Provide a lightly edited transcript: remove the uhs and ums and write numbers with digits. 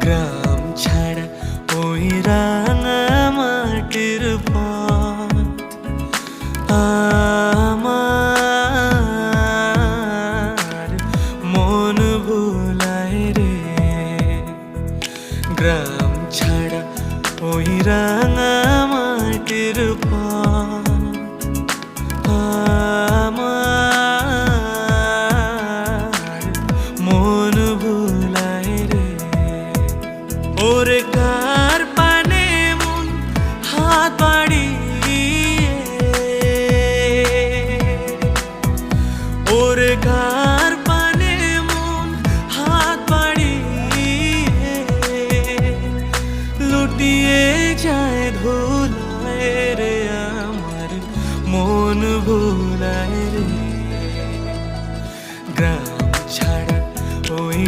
গ্রাম ছাড়া ওই রাঙা মাটির পথ আমার মন ভুলায় রে। গ্রাম ছাড়া ওই রাঙা মাটির পথ আমার মন ভুলায় রে। ওরে কার পানে মন হাত বাড়িয়ে, ওরে কার পানে মন হাত বাড়িয়ে লুটিয়ে যায় ধুলায় রে। আমার মন ভুলায় রে। গ্রাম ছাড়া ওই